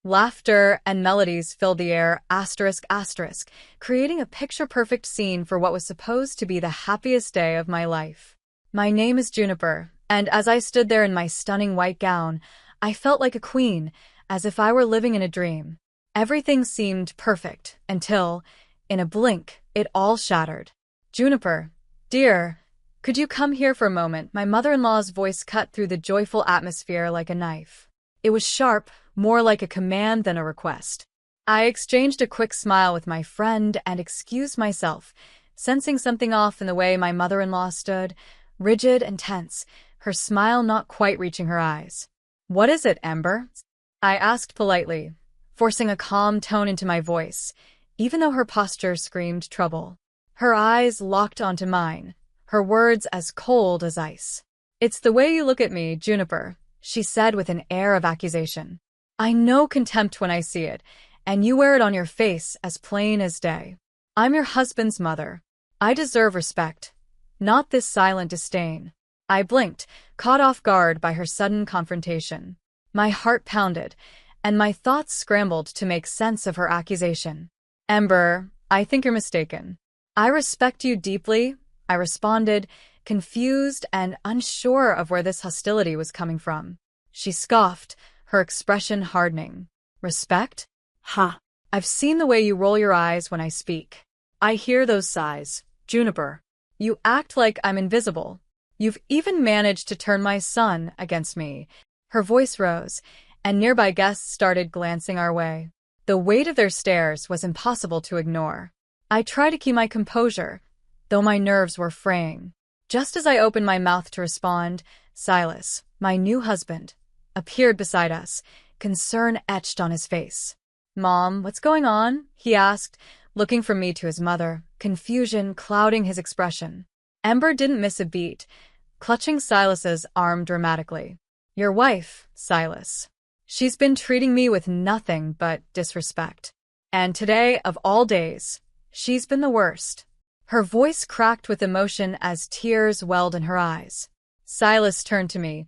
Laughter and melodies filled the air, asterisk, asterisk, creating a picture-perfect scene for what was supposed to be the happiest day of my life. My name is Juniper, and as I stood there in my stunning white gown, I felt like a queen, as if I were living in a dream. Everything seemed perfect until, in a blink, it all shattered. Juniper, dear, could you come here for a moment? My mother-in-law's voice cut through the joyful atmosphere like a knife. It was sharp, more like a command than a request. I exchanged a quick smile with my friend and excused myself, sensing something off in the way my mother-in-law stood, rigid and tense, her smile not quite reaching her eyes. "What is it, Amber?" I asked politely, forcing a calm tone into my voice, even though her posture screamed trouble. Her eyes locked onto mine, her words as cold as ice. "It's the way you look at me, Juniper," she said with an air of accusation. "I know contempt when I see it, and you wear it on your face as plain as day. I'm your husband's mother. I deserve respect, not this silent disdain." I blinked, caught off guard by her sudden confrontation. My heart pounded, and my thoughts scrambled to make sense of her accusation. "Amber, I think you're mistaken. I respect you deeply," I responded, confused and unsure of where this hostility was coming from. She scoffed, her expression hardening. "Respect? Ha! I've seen the way you roll your eyes when I speak. I hear those sighs, Juniper. You act like I'm invisible. You've even managed to turn my son against me." Her voice rose, and nearby guests started glancing our way. The weight of their stares was impossible to ignore. I tried to keep my composure, though my nerves were fraying. Just as I opened my mouth to respond, Silas, my new husband, appeared beside us, concern etched on his face. "Mom, what's going on?" he asked, looking from me to his mother, confusion clouding his expression. Amber didn't miss a beat, clutching Silas's arm dramatically. "Your wife, Silas. She's been treating me with nothing but disrespect. And today, of all days, she's been the worst." Her voice cracked with emotion as tears welled in her eyes. Silas turned to me,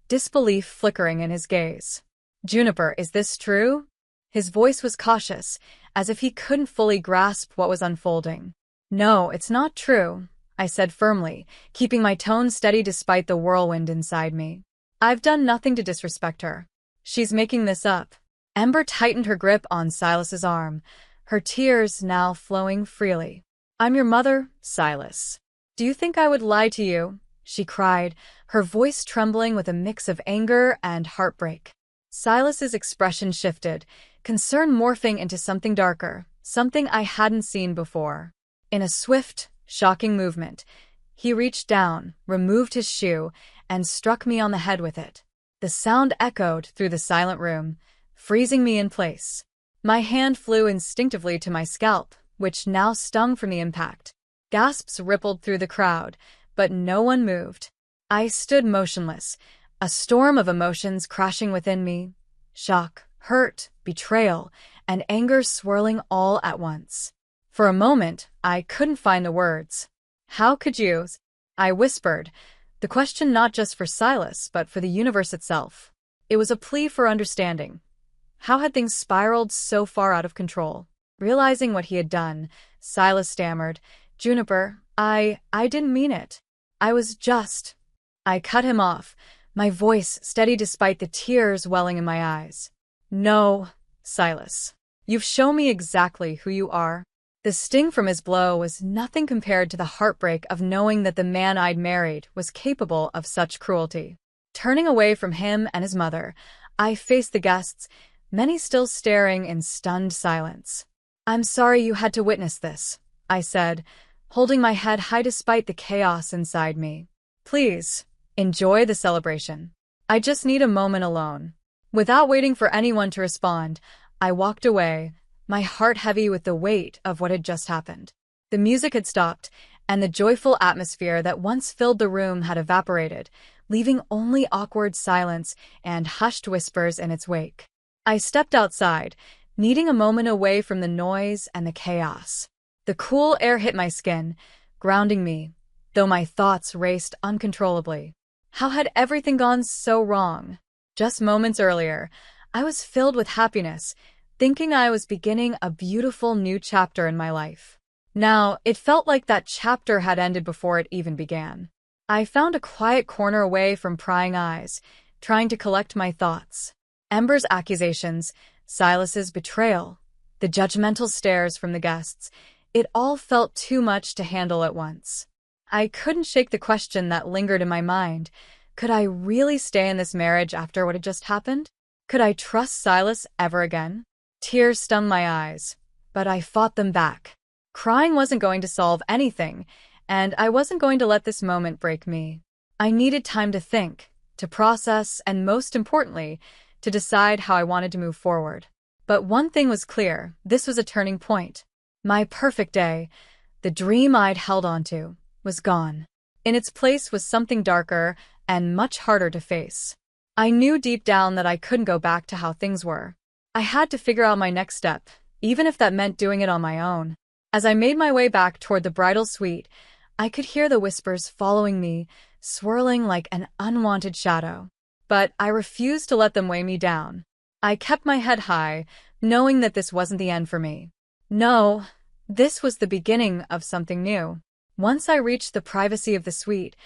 disbelief flickering in his gaze. "Juniper, is this true?" His voice was cautious, as if he couldn't fully grasp what was unfolding. "No, it's not true," I said firmly, keeping my tone steady despite the whirlwind inside me. "I've done nothing to disrespect her. She's making this up." Amber tightened her grip on Silas's arm, her tears now flowing freely. "I'm your mother, Silas. Do you think I would lie to you?" she cried, her voice trembling with a mix of anger and heartbreak. Silas's expression shifted, concern morphing into something darker, something I hadn't seen before. In a swift, shocking movement, he reached down, removed his shoe, and struck me on the head with it. The sound echoed through the silent room, freezing me in place. My hand flew instinctively to my scalp, which now stung from the impact. Gasps rippled through the crowd, but no one moved. I stood motionless, a storm of emotions crashing within me. Shock, hurt, betrayal, and anger swirling all at once. For a moment, I couldn't find the words. "How could you?" I whispered, the question not just for Silas, but for the universe itself. It was a plea for understanding. How had things spiraled so far out of control? Realizing what he had done, Silas stammered, "Juniper, I didn't mean it. I was just—" I cut him off, my voice steady despite the tears welling in my eyes. "No, Silas. You've shown me exactly who you are." The sting from his blow was nothing compared to the heartbreak of knowing that the man I'd married was capable of such cruelty. Turning away from him and his mother, I faced the guests, many still staring in stunned silence. "I'm sorry you had to witness this," I said, holding my head high despite the chaos inside me. "Please, enjoy the celebration. I just need a moment alone." Without waiting for anyone to respond, I walked away, my heart heavy with the weight of what had just happened. The music had stopped, and the joyful atmosphere that once filled the room had evaporated, leaving only awkward silence and hushed whispers in its wake. I stepped outside, needing a moment away from the noise and the chaos. The cool air hit my skin, grounding me, though my thoughts raced uncontrollably. How had everything gone so wrong? Just moments earlier, I was filled with happiness, thinking I was beginning a beautiful new chapter in my life. Now, it felt like that chapter had ended before it even began. I found a quiet corner away from prying eyes, trying to collect my thoughts. Ember's accusations, Silas's betrayal, the judgmental stares from the guests, it all felt too much to handle at once. I couldn't shake the question that lingered in my mind. Could I really stay in this marriage after what had just happened? Could I trust Silas ever again? Tears stung my eyes, but I fought them back. Crying wasn't going to solve anything, and I wasn't going to let this moment break me. I needed time to think, to process, and most importantly, to decide how I wanted to move forward. But one thing was clear, this was a turning point. My perfect day, the dream I'd held onto, was gone. In its place was something darker and much harder to face. I knew deep down that I couldn't go back to how things were. I had to figure out my next step, even if that meant doing it on my own. As I made my way back toward the bridal suite, I could hear the whispers following me, swirling like an unwanted shadow. But I refused to let them weigh me down. I kept my head high, knowing that this wasn't the end for me. No, this was the beginning of something new. Once I reached the privacy of the suite,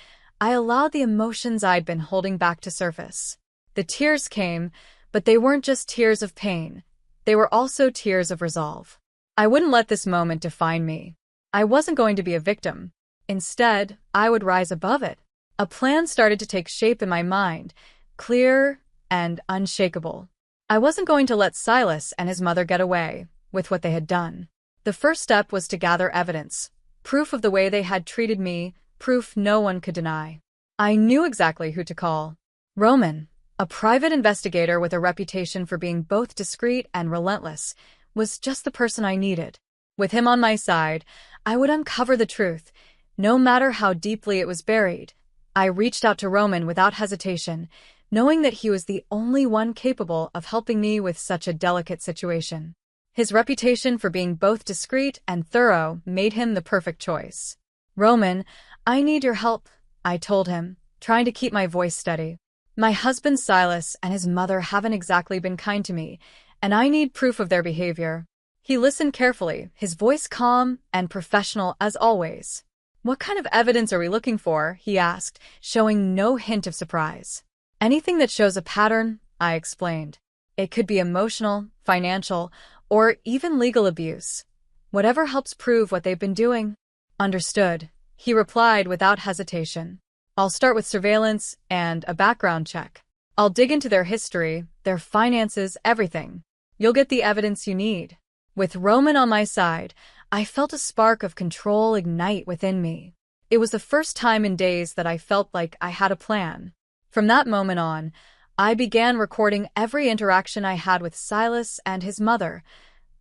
I allowed the emotions I'd been holding back to surface. The tears came, but they weren't just tears of pain. They were also tears of resolve. I wouldn't let this moment define me. I wasn't going to be a victim. Instead, I would rise above it. A plan started to take shape in my mind, clear and unshakable. I wasn't going to let Silas and his mother get away with what they had done. The first step was to gather evidence, proof of the way they had treated me, proof no one could deny. I knew exactly who to call. Roman, a private investigator with a reputation for being both discreet and relentless, was just the person I needed. With him on my side, I would uncover the truth, no matter how deeply it was buried. I reached out to Roman without hesitation, knowing that he was the only one capable of helping me with such a delicate situation. His reputation for being both discreet and thorough made him the perfect choice. "Roman, I need your help," I told him, trying to keep my voice steady. "My husband Silas and his mother haven't exactly been kind to me, and I need proof of their behavior." He listened carefully, his voice calm and professional as always. "What kind of evidence are we looking for?" he asked, showing no hint of surprise. "Anything that shows a pattern," I explained. "It could be emotional, financial, or even legal abuse. Whatever helps prove what they've been doing." "Understood," he replied without hesitation. "I'll start with surveillance and a background check. I'll dig into their history, their finances, everything. You'll get the evidence you need." With Roman on my side, I felt a spark of control ignite within me. It was the first time in days that I felt like I had a plan. From that moment on, I began recording every interaction I had with Silas and his mother,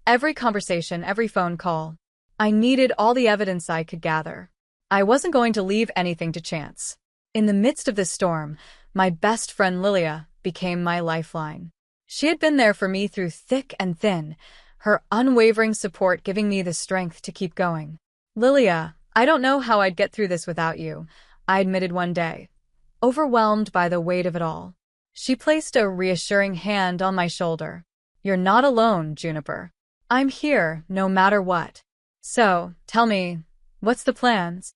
every conversation, every phone call. I needed all the evidence I could gather. I wasn't going to leave anything to chance. In the midst of this storm, my best friend Lilia became my lifeline. She had been there for me through thick and thin, her unwavering support giving me the strength to keep going. "Lilia, I don't know how I'd get through this without you," I admitted one day, overwhelmed by the weight of it all. She placed a reassuring hand on my shoulder. "You're not alone, Juniper. I'm here, no matter what. So, tell me, what's the plans?"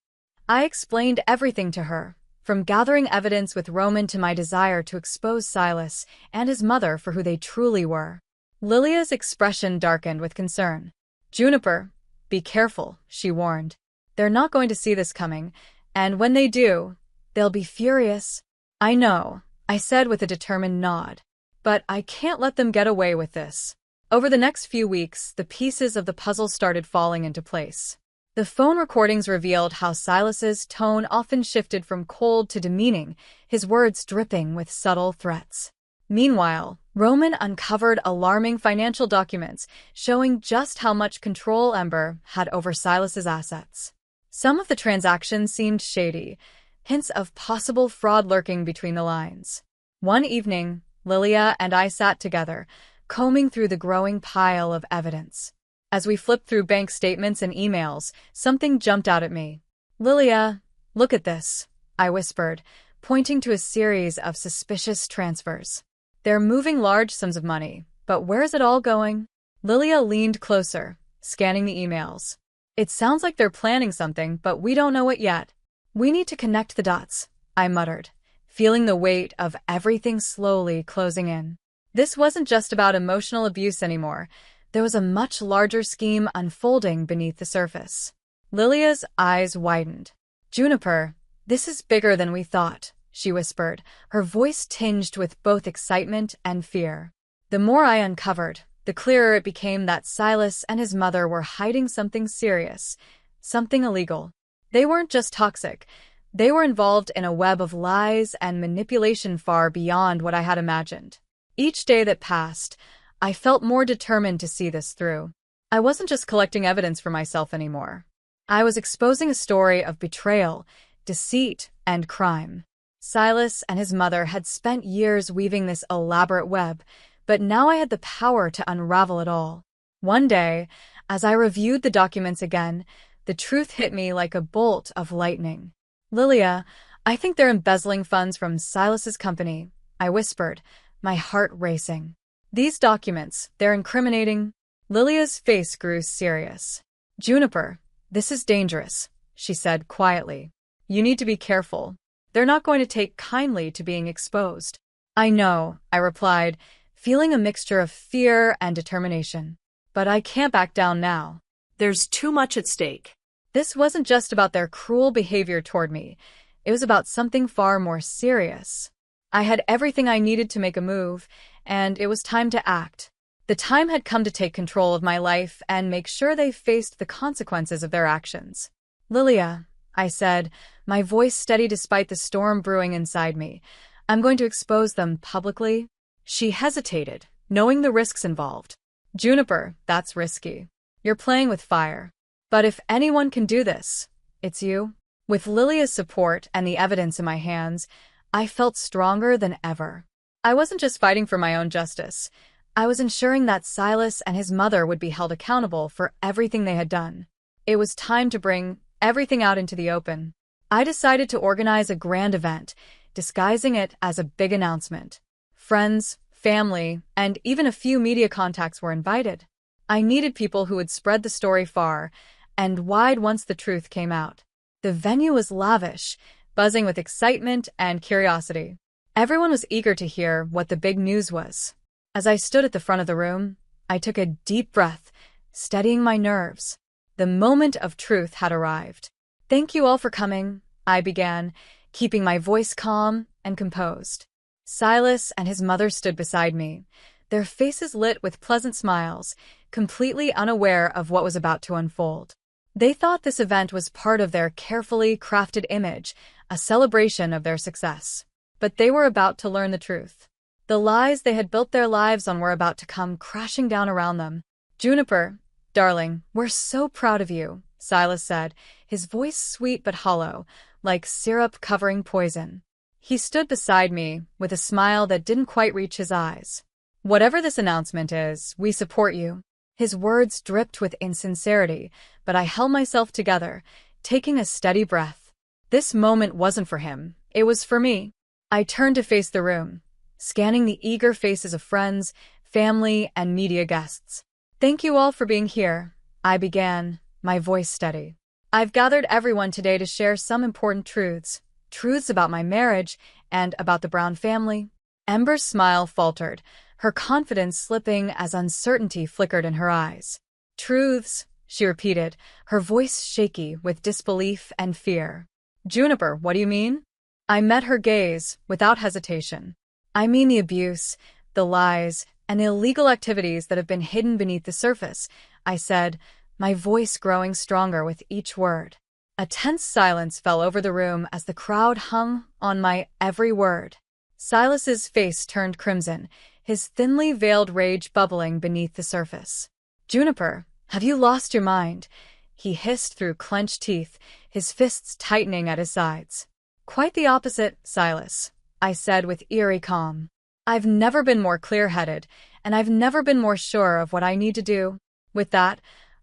I explained everything to her, from gathering evidence with Roman to my desire to expose Silas and his mother for who they truly were. Lilia's expression darkened with concern. "Juniper, be careful," she warned. "They're not going to see this coming, and when they do, they'll be furious." "I know," I said with a determined nod. "But I can't let them get away with this." Over the next few weeks, the pieces of the puzzle started falling into place. The phone recordings revealed how Silas's tone often shifted from cold to demeaning, his words dripping with subtle threats. Meanwhile, Roman uncovered alarming financial documents showing just how much control Ember had over Silas's assets. Some of the transactions seemed shady, hints of possible fraud lurking between the lines. One evening, Lilia and I sat together, combing through the growing pile of evidence. As we flipped through bank statements and emails, something jumped out at me. "Lilia, look at this," I whispered, pointing to a series of suspicious transfers. They're moving large sums of money, but where is it all going? Lilia leaned closer, scanning the emails. It sounds like they're planning something, but we don't know it yet. We need to connect the dots, I muttered, feeling the weight of everything slowly closing in. This wasn't just about emotional abuse anymore. There was a much larger scheme unfolding beneath the surface. Lilia's eyes widened. Juniper, this is bigger than we thought, she whispered, her voice tinged with both excitement and fear. The more I uncovered, the clearer it became that Silas and his mother were hiding something serious, something illegal. They weren't just toxic. They were involved in a web of lies and manipulation far beyond what I had imagined. Each day that passed, I felt more determined to see this through. I wasn't just collecting evidence for myself anymore. I was exposing a story of betrayal, deceit, and crime. Silas and his mother had spent years weaving this elaborate web, but now I had the power to unravel it all. One day, as I reviewed the documents again, the truth hit me like a bolt of lightning. Lilia, I think they're embezzling funds from Silas's company, I whispered, my heart racing. These documents, they're incriminating. Lilia's face grew serious. Juniper, this is dangerous, she said quietly. You need to be careful. They're not going to take kindly to being exposed. I know, I replied, feeling a mixture of fear and determination. But I can't back down now. There's too much at stake. This wasn't just about their cruel behavior toward me. It was about something far more serious. I had everything I needed to make a move, and it was time to act. The time had come to take control of my life and make sure they faced the consequences of their actions. Lilia, I said, my voice steady despite the storm brewing inside me. I'm going to expose them publicly. She hesitated, knowing the risks involved. Juniper, that's risky. You're playing with fire. But if anyone can do this, it's you. With Lilia's support and the evidence in my hands, I felt stronger than ever. I wasn't just fighting for my own justice. I was ensuring that Silas and his mother would be held accountable for everything they had done. It was time to bring everything out into the open. I decided to organize a grand event, disguising it as a big announcement. Friends, family, and even a few media contacts were invited. I needed people who would spread the story far and wide once the truth came out. The venue was lavish, buzzing with excitement and curiosity. Everyone was eager to hear what the big news was. As I stood at the front of the room, I took a deep breath, steadying my nerves. The moment of truth had arrived. Thank you all for coming, I began, keeping my voice calm and composed. Silas and his mother stood beside me, their faces lit with pleasant smiles, completely unaware of what was about to unfold. They thought this event was part of their carefully crafted image, a celebration of their success. But they were about to learn the truth. The lies they had built their lives on were about to come crashing down around them. Juniper, darling, we're so proud of you, Silas said, his voice sweet but hollow, like syrup covering poison. He stood beside me with a smile that didn't quite reach his eyes. Whatever this announcement is, we support you. His words dripped with insincerity, but I held myself together, taking a steady breath. This moment wasn't for him, it was for me. I turned to face the room, scanning the eager faces of friends, family, and media guests. Thank you all for being here, I began, my voice steady. I've gathered everyone today to share some important truths about my marriage and about the Brown family. Ember's smile faltered, her confidence slipping as uncertainty flickered in her eyes. Truths, she repeated, her voice shaky with disbelief and fear. Juniper, what do you mean? I met her gaze without hesitation. I mean the abuse, the lies, and the illegal activities that have been hidden beneath the surface, I said, my voice growing stronger with each word. A tense silence fell over the room as the crowd hung on my every word. Silas's face turned crimson, his thinly veiled rage bubbling beneath the surface. Juniper, have you lost your mind? He hissed through clenched teeth, his fists tightening at his sides. Quite the opposite, Silas, I said with eerie calm. I've never been more clear-headed, and I've never been more sure of what I need to do. With that,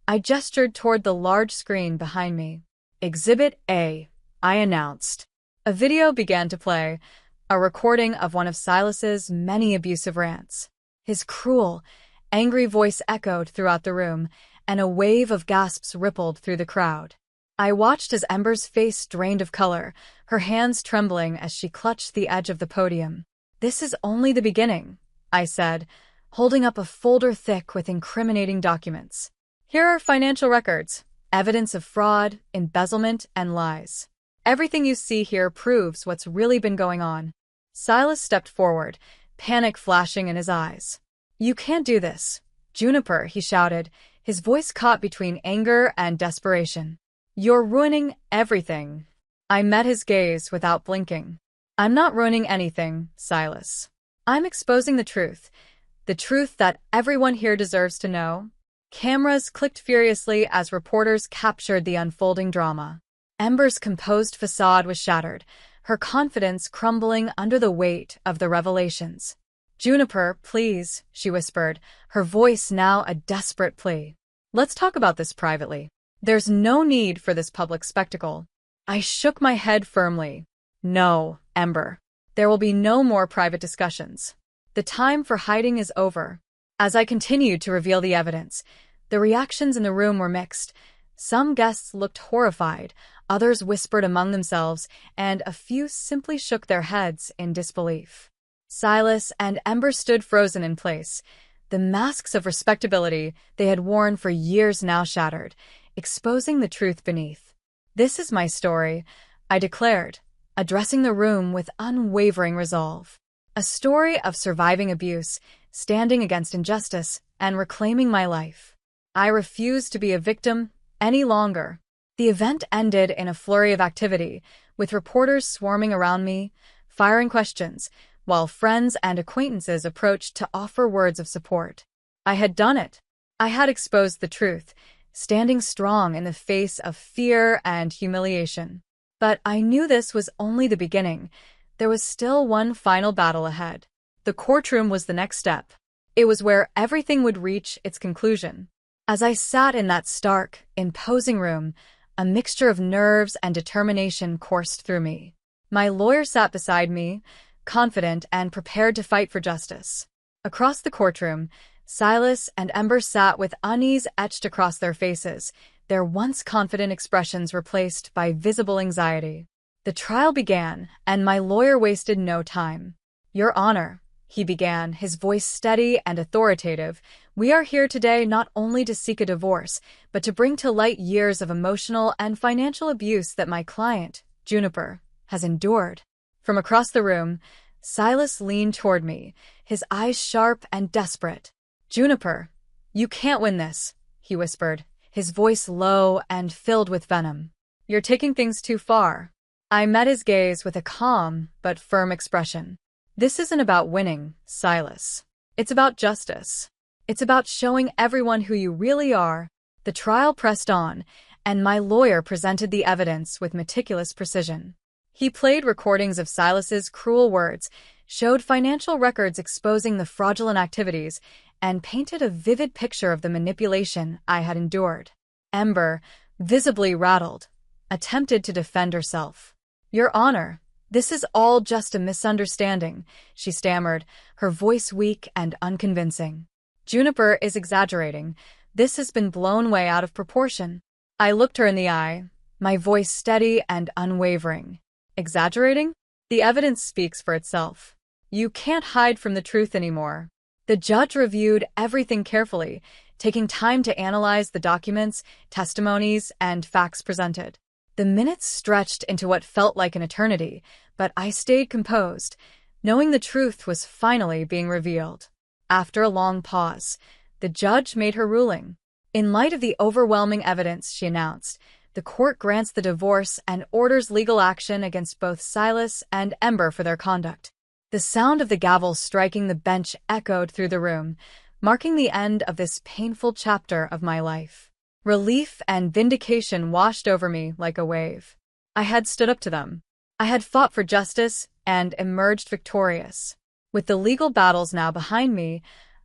I gestured toward the large screen behind me. Exhibit A, I announced. A video began to play, a recording of one of Silas's many abusive rants. His cruel, angry voice echoed throughout the room, and a wave of gasps rippled through the crowd. I watched as Ember's face drained of color, her hands trembling as she clutched the edge of the podium. "This is only the beginning," I said, holding up a folder thick with incriminating documents. "Here are financial records, evidence of fraud, embezzlement, and lies. Everything you see here proves what's really been going on." Silas stepped forward, panic flashing in his eyes. "You can't do this, Juniper," he shouted, his voice caught between anger and desperation. "You're ruining everything." I met his gaze without blinking. "I'm not ruining anything, Silas. I'm exposing the truth that everyone here deserves to know." Cameras clicked furiously as reporters captured the unfolding drama. Ember's composed facade was shattered, her confidence crumbling under the weight of the revelations. "Juniper, please," she whispered, her voice now a desperate plea. "Let's talk about this privately. There's no need for this public spectacle." I shook my head firmly. "No, Ember. There will be no more private discussions. The time for hiding is over." As I continued to reveal the evidence, the reactions in the room were mixed. Some guests looked horrified, others whispered among themselves, and a few simply shook their heads in disbelief. Silas and Ember stood frozen in place, the masks of respectability they had worn for years now shattered, exposing the truth beneath. "This is my story," I declared, addressing the room with unwavering resolve. "A story of surviving abuse, standing against injustice, and reclaiming my life. I refuse to be a victim any longer." The event ended in a flurry of activity, with reporters swarming around me, firing questions, while friends and acquaintances approached to offer words of support. I had done it. I had exposed the truth, standing strong in the face of fear and humiliation. But I knew this was only the beginning. There was still one final battle ahead. The courtroom was the next step. It was where everything would reach its conclusion. As I sat in that stark, imposing room, a mixture of nerves and determination coursed through me. My lawyer sat beside me, confident and prepared to fight for justice. Across the courtroom, Silas and Ember sat with unease etched across their faces, their once confident expressions replaced by visible anxiety. The trial began, and my lawyer wasted no time. "Your Honor," he began, his voice steady and authoritative, "we are here today not only to seek a divorce, but to bring to light years of emotional and financial abuse that my client, Juniper, has endured." From across the room, Silas leaned toward me, his eyes sharp and desperate. "Juniper, you can't win this," he whispered, his voice low and filled with venom. "You're taking things too far." I met his gaze with a calm but firm expression. "This isn't about winning, Silas. It's about justice. It's about showing everyone who you really are." The trial pressed on, and my lawyer presented the evidence with meticulous precision. He played recordings of Silas's cruel words, showed financial records exposing the fraudulent activities, and painted a vivid picture of the manipulation I had endured. Ember, visibly rattled, attempted to defend herself. "Your Honor, this is all just a misunderstanding," she stammered, her voice weak and unconvincing. "Juniper is exaggerating. This has been blown way out of proportion." I looked her in the eye, my voice steady and unwavering. "Exaggerating? The evidence speaks for itself. You can't hide from the truth anymore." The judge reviewed everything carefully, taking time to analyze the documents, testimonies, and facts presented. The minutes stretched into what felt like an eternity, but I stayed composed, knowing the truth was finally being revealed. After a long pause, the judge made her ruling. "In light of the overwhelming evidence," she announced, "the court grants the divorce and orders legal action against both Silas and Ember for their conduct." The sound of the gavel striking the bench echoed through the room, marking the end of this painful chapter of my life. Relief and vindication washed over me like a wave. I had stood up to them. I had fought for justice and emerged victorious. With the legal battles now behind me,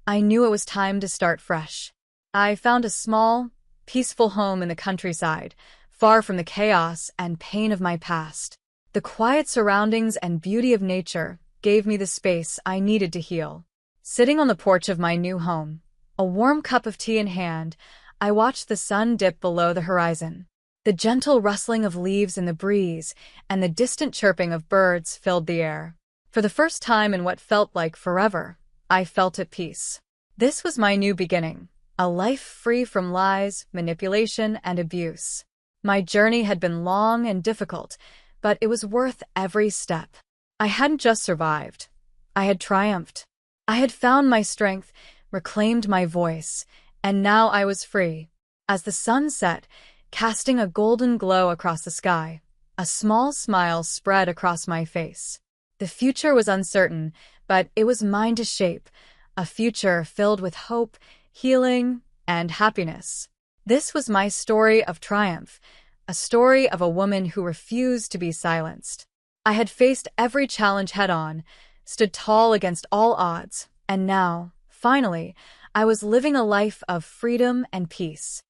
I knew it was time to start fresh. I found a small, peaceful home in the countryside, far from the chaos and pain of my past. The quiet surroundings and beauty of nature gave me the space I needed to heal. Sitting on the porch of my new home, a warm cup of tea in hand, I watched the sun dip below the horizon. The gentle rustling of leaves in the breeze and the distant chirping of birds filled the air. For the first time in what felt like forever, I felt at peace. This was my new beginning, a life free from lies, manipulation, and abuse. My journey had been long and difficult, but it was worth every step. I hadn't just survived. I had triumphed. I had found my strength, reclaimed my voice, and now I was free. As the sun set, casting a golden glow across the sky, a small smile spread across my face. The future was uncertain, but it was mine to shape, a future filled with hope, healing, and happiness. This was my story of triumph, a story of a woman who refused to be silenced. I had faced every challenge head-on, stood tall against all odds, and now, finally, I was living a life of freedom and peace.